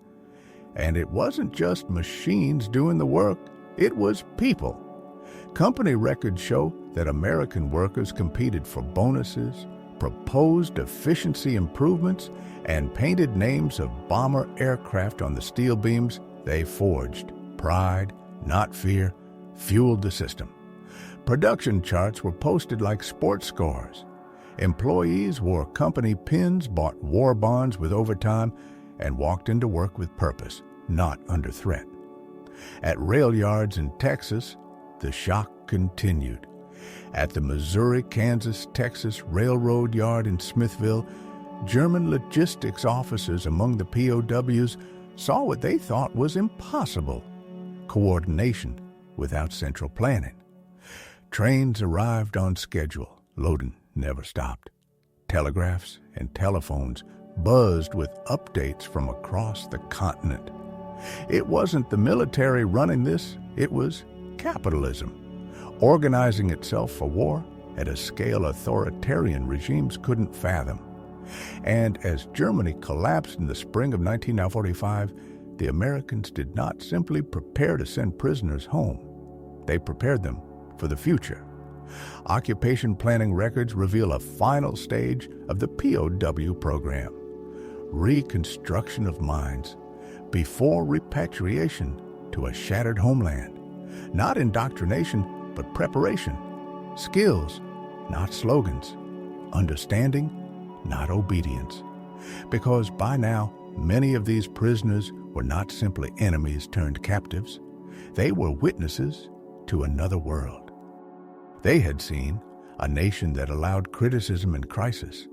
And it wasn't just machines doing the work, it was people. Company records show that American workers competed for bonuses, proposed efficiency improvements, and painted names of bomber aircraft on the steel beams they forged. Pride, not fear, fueled the system. Production charts were posted like sports scores. Employees wore company pins, bought war bonds with overtime, and walked into work with purpose, not under threat. At rail yards in Texas, the shock continued. At the Missouri-Kansas-Texas Railroad Yard in Smithville, German logistics officers among the POWs saw what they thought was impossible: coordination, without central planning. Trains arrived on schedule. Loading never stopped. Telegraphs and telephones buzzed with updates from across the continent. It wasn't the military running this, it was capitalism, organizing itself for war at a scale authoritarian regimes couldn't fathom. And as Germany collapsed in the spring of 1945, the Americans did not simply prepare to send prisoners home. They prepared them for the future. Occupation planning records reveal a final stage of the POW program, reconstruction of minds before repatriation to a shattered homeland. Not indoctrination, but preparation. Skills, not slogans. Understanding, not obedience. Because by now, many of these prisoners were not simply enemies turned captives. They were witnesses to another world. They had seen a nation that allowed criticism in crisis,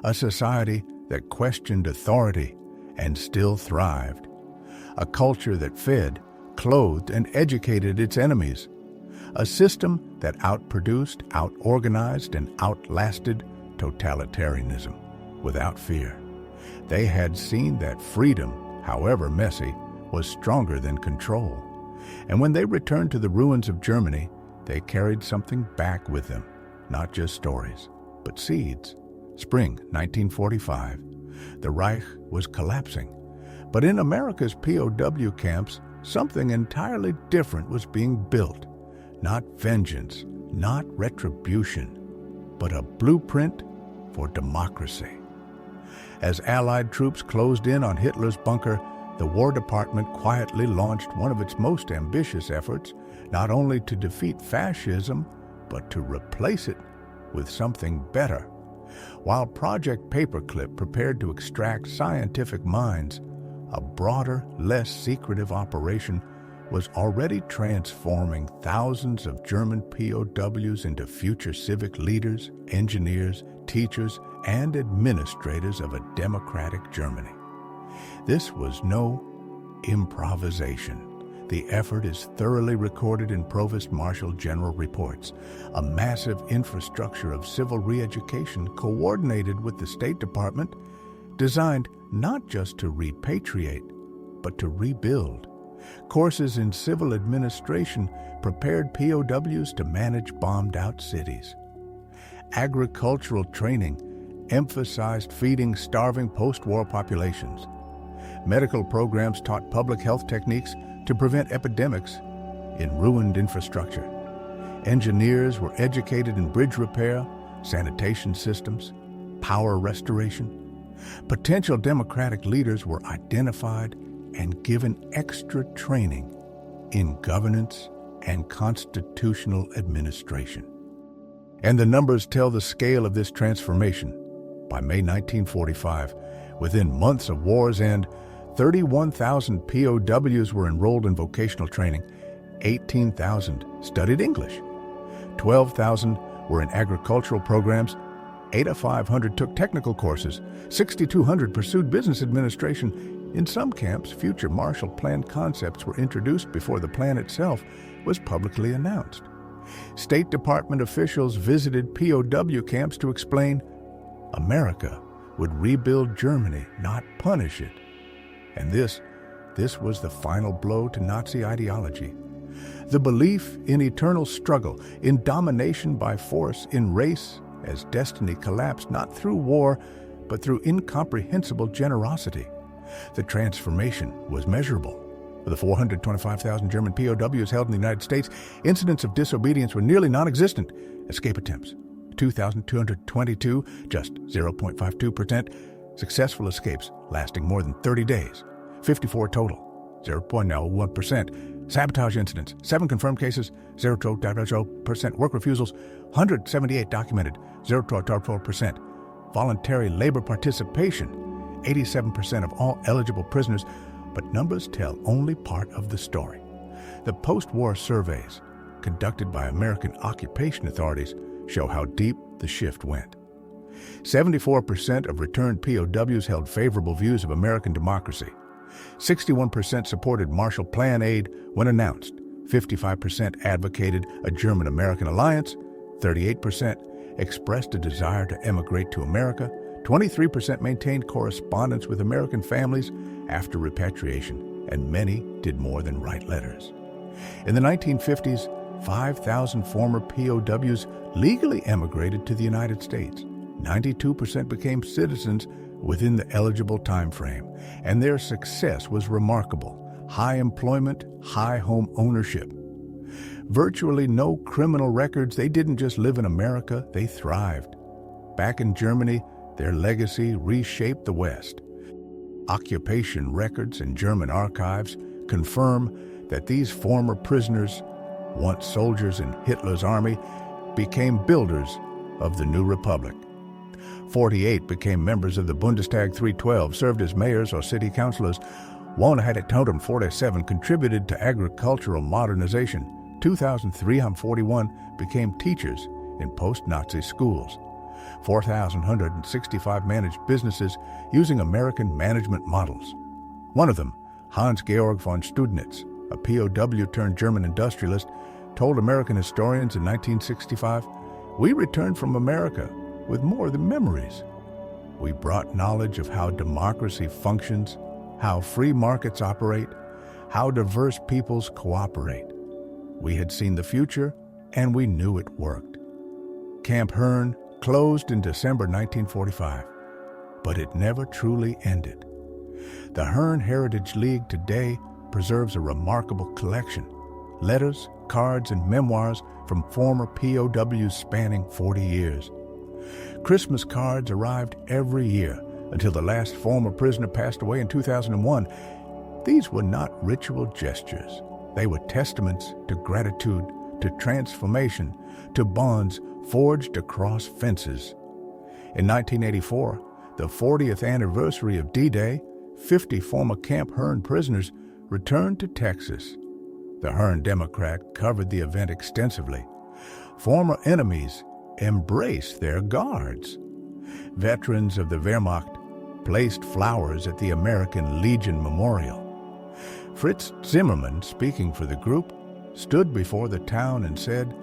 a society that questioned authority and still thrived, a culture that fed, clothed, and educated its enemies, a system that outproduced, outorganized, and outlasted totalitarianism without fear. They had seen that freedom, however messy, was stronger than control. And when they returned to the ruins of Germany, they carried something back with them, not just stories, but seeds. Spring 1945. The Reich was collapsing. But in America's POW camps, something entirely different was being built. Not vengeance, not retribution, but a blueprint for democracy. As Allied troops closed in on Hitler's bunker, the War Department quietly launched one of its most ambitious efforts, not only to defeat fascism, but to replace it with something better. While Project Paperclip prepared to extract scientific minds, a broader, less secretive operation was already transforming thousands of German POWs into future civic leaders, engineers, teachers, and administrators of a democratic Germany. This was no improvisation. The effort is thoroughly recorded in Provost Marshal General reports, a massive infrastructure of civil re-education coordinated with the State Department, designed not just to repatriate, but to rebuild. Courses in civil administration prepared POWs to manage bombed-out cities. Agricultural training emphasized feeding starving post-war populations. Medical programs taught public health techniques to prevent epidemics in ruined infrastructure. Engineers were educated in bridge repair, sanitation systems, power restoration. Potential democratic leaders were identified and given extra training in governance and constitutional administration. And the numbers tell the scale of this transformation. By May 1945, within months of war's end, 31,000 POWs were enrolled in vocational training, 18,000 studied English, 12,000 were in agricultural programs, 8,500 took technical courses, 6,200 pursued business administration. In some camps, future Marshall Plan concepts were introduced before the plan itself was publicly announced. State Department officials visited POW camps to explain America would rebuild Germany, not punish it. And this was the final blow to Nazi ideology. The belief in eternal struggle, in domination by force, in race, as destiny collapsed not through war, but through incomprehensible generosity. The transformation was measurable. For the 425,000 German POWs held in the United States, incidents of disobedience were nearly non-existent. Escape attempts, 2,222, just 0.52%. Successful escapes lasting more than 30 days, 54 total, 0.01%. Sabotage incidents, 7 confirmed cases, 0.0%. Work refusals, 178 documented, 0.4%. Voluntary labor participation, 87% of all eligible prisoners, but numbers tell only part of the story. The post-war surveys, conducted by American occupation authorities, show how deep the shift went. 74% of returned POWs held favorable views of American democracy. 61% supported Marshall Plan aid when announced. 55% advocated a German-American alliance, 38% expressed a desire to emigrate to America, 23% maintained correspondence with American families after repatriation, and many did more than write letters. In the 1950s, 5,000 former POWs legally emigrated to the United States. 92% became citizens within the eligible time frame, and their success was remarkable. High employment, high home ownership. Virtually no criminal records. They didn't just live in America, they thrived. Back in Germany, their legacy reshaped the West. Occupation records and German archives confirm that these former prisoners, once soldiers in Hitler's army, became builders of the new republic. 48 became members of the Bundestag. 312 served as mayors or city councilors. 147 contributed to agricultural modernization. 2,341 became teachers in post-Nazi schools. 4,165 managed businesses using American management models. One of them, Hans-Georg von Studnitz, a POW turned German industrialist, told American historians in 1965, "We returned from America with more than memories. We brought knowledge of how democracy functions, how free markets operate, how diverse peoples cooperate. We had seen the future, and we knew it worked." Camp Hearne closed in December 1945, but it never truly ended. The Hearne Heritage League today preserves a remarkable collection, letters, cards, and memoirs from former POWs spanning 40 years. Christmas cards arrived every year until the last former prisoner passed away in 2001. These were not ritual gestures. They were testaments to gratitude, to transformation, to bonds forged across fences. In 1984, the 40th anniversary of D-Day, 50 former Camp Hearne prisoners returned to Texas. The Hearne Democrat covered the event extensively. Former enemies embraced their guards. Veterans of the Wehrmacht placed flowers at the American Legion Memorial. Fritz Zimmermann, speaking for the group, stood before the town and said,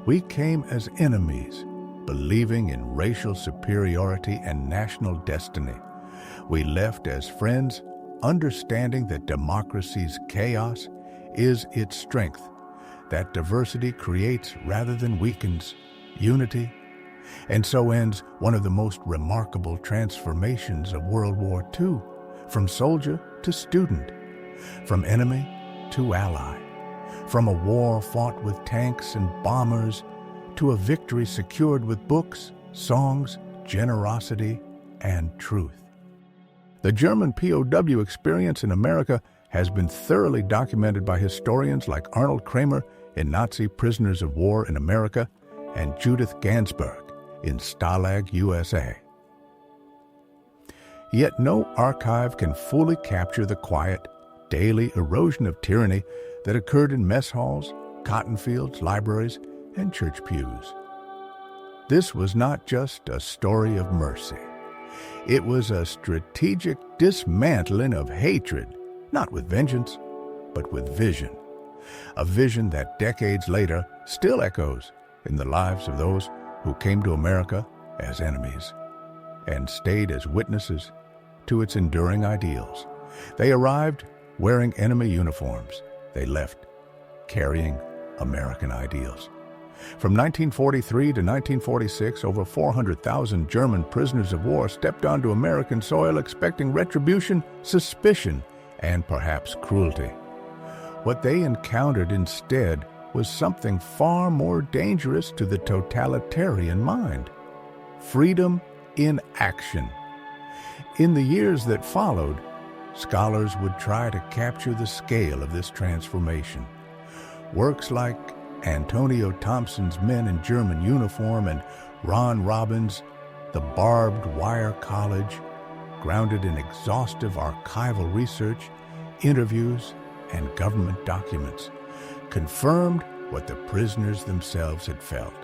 "We came as enemies, believing in racial superiority and national destiny. We left as friends, understanding that democracy's chaos is its strength, that diversity creates rather than weakens unity." And so ends one of the most remarkable transformations of World War II, from soldier to student, from enemy to ally, from a war fought with tanks and bombers to a victory secured with books, songs, generosity, and truth. The German POW experience in America has been thoroughly documented by historians like Arnold Kramer in Nazi Prisoners of War in America and Judith Gansberg in Stalag, USA. Yet no archive can fully capture the quiet, daily erosion of tyranny that occurred in mess halls, cotton fields, libraries, and church pews. This was not just a story of mercy. It was a strategic dismantling of hatred, not with vengeance, but with vision. A vision that decades later still echoes in the lives of those who came to America as enemies and stayed as witnesses to its enduring ideals. They arrived wearing enemy uniforms. They left carrying American ideals. From 1943 to 1946, over 400,000 German prisoners of war stepped onto American soil expecting retribution, suspicion, and perhaps cruelty. What they encountered instead was something far more dangerous to the totalitarian mind: freedom in action. In the years that followed, scholars would try to capture the scale of this transformation. Works like Antonio Thompson's Men in German Uniform and Ron Robbins' The Barbed Wire College, grounded in exhaustive archival research, interviews, and government documents, confirmed what the prisoners themselves had felt.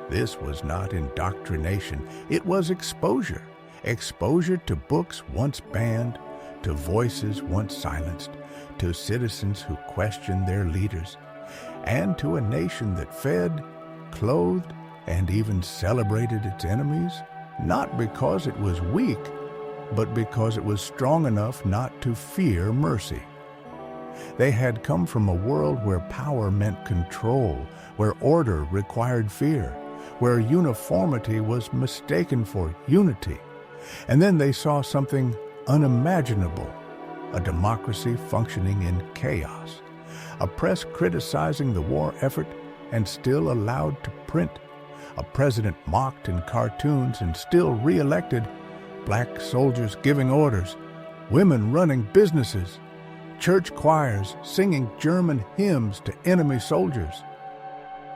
This was not indoctrination, it was exposure. Exposure to books once banned, to voices once silenced, to citizens who questioned their leaders. and to a nation that fed, clothed, and even celebrated its enemies, not because it was weak, but because it was strong enough not to fear mercy. They had come from a world where power meant control, where order required fear, where uniformity was mistaken for unity. And then they saw something unimaginable, a democracy functioning in chaos, a press criticizing the war effort and still allowed to print, a president mocked in cartoons and still re-elected, black soldiers giving orders, women running businesses, church choirs singing German hymns to enemy soldiers,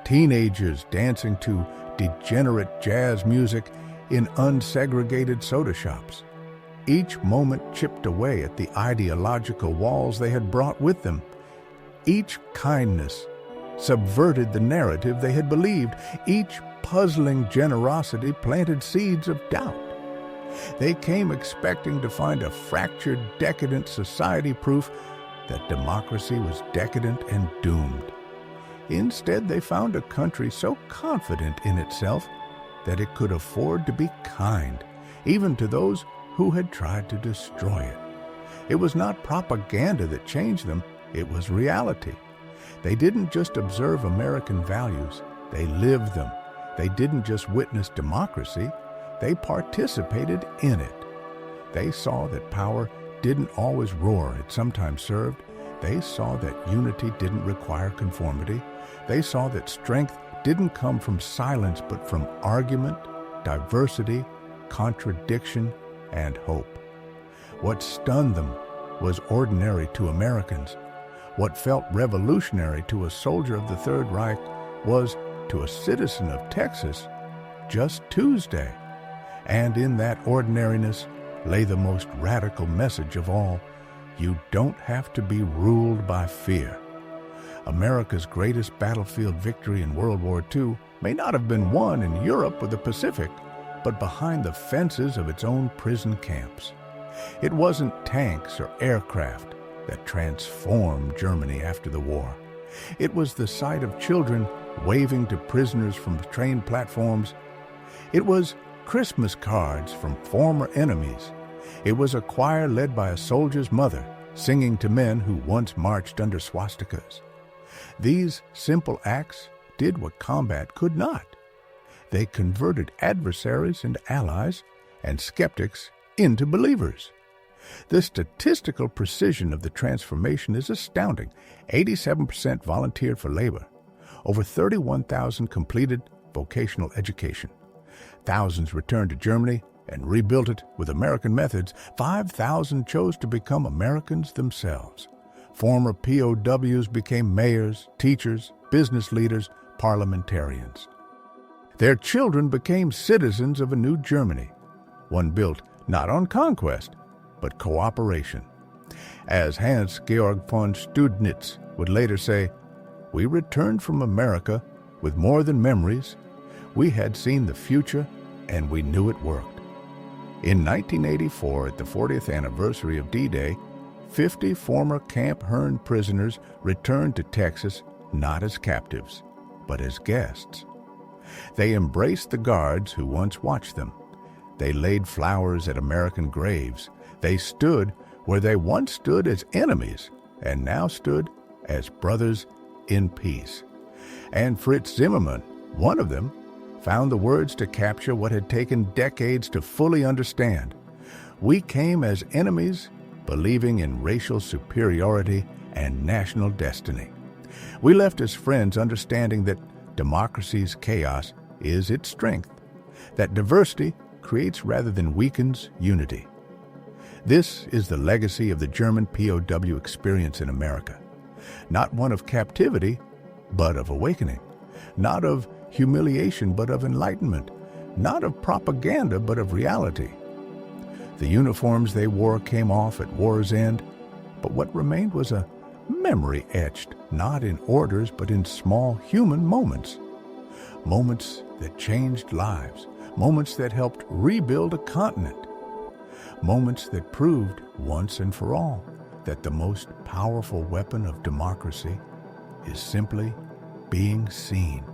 teenagers dancing to degenerate jazz music in unsegregated soda shops. Each moment chipped away at the ideological walls they had brought with them. Each kindness subverted the narrative they had believed. Each puzzling generosity planted seeds of doubt. They came expecting to find a fractured, decadent society proof that democracy was decadent and doomed. Instead, they found a country so confident in itself that it could afford to be kind, even to those who had tried to destroy it. It was not propaganda that changed them, it was reality. They didn't just observe American values, they lived them. They didn't just witness democracy, they participated in it. They saw that power didn't always roar, it sometimes served. They saw that unity didn't require conformity. They saw that strength didn't come from silence but from argument, diversity, contradiction, and hope. What stunned them was ordinary to Americans. What felt revolutionary to a soldier of the Third Reich was, to a citizen of Texas, just Tuesday. And in that ordinariness lay the most radical message of all: you don't have to be ruled by fear. America's greatest battlefield victory in World War II may not have been won in Europe or the Pacific, but behind the fences of its own prison camps. It wasn't tanks or aircraft that transformed Germany after the war. It was the sight of children waving to prisoners from train platforms. It was Christmas cards from former enemies. It was a choir led by a soldier's mother singing to men who once marched under swastikas. These simple acts did what combat could not. They converted adversaries into allies and skeptics into believers. The statistical precision of the transformation is astounding. 87% volunteered for labor. Over 31,000 completed vocational education. Thousands returned to Germany and rebuilt it with American methods. 5,000 chose to become Americans themselves. Former POWs became mayors, teachers, business leaders, parliamentarians. Their children became citizens of a new Germany, one built not on conquest, but cooperation. As Hans-Georg von Studnitz would later say, "We returned from America with more than memories. We had seen the future, and we knew it worked." In 1984, at the 40th anniversary of D-Day, 50 former Camp Hearne prisoners returned to Texas not as captives, but as guests. They embraced the guards who once watched them. They laid flowers at American graves. They stood where they once stood as enemies and now stood as brothers in peace. And Fritz Zimmermann, one of them, found the words to capture what had taken decades to fully understand. We came as enemies, believing in racial superiority and national destiny. We left as friends understanding that democracy's chaos is its strength, that diversity creates rather than weakens unity. This is the legacy of the German POW experience in America. Not one of captivity, but of awakening. Not of humiliation, but of enlightenment. Not of propaganda, but of reality. The uniforms they wore came off at war's end, but what remained was a memory etched, not in orders, but in small human moments. Moments that changed lives. Moments that helped rebuild a continent. Moments that proved, once and for all, that the most powerful weapon of democracy is simply being seen.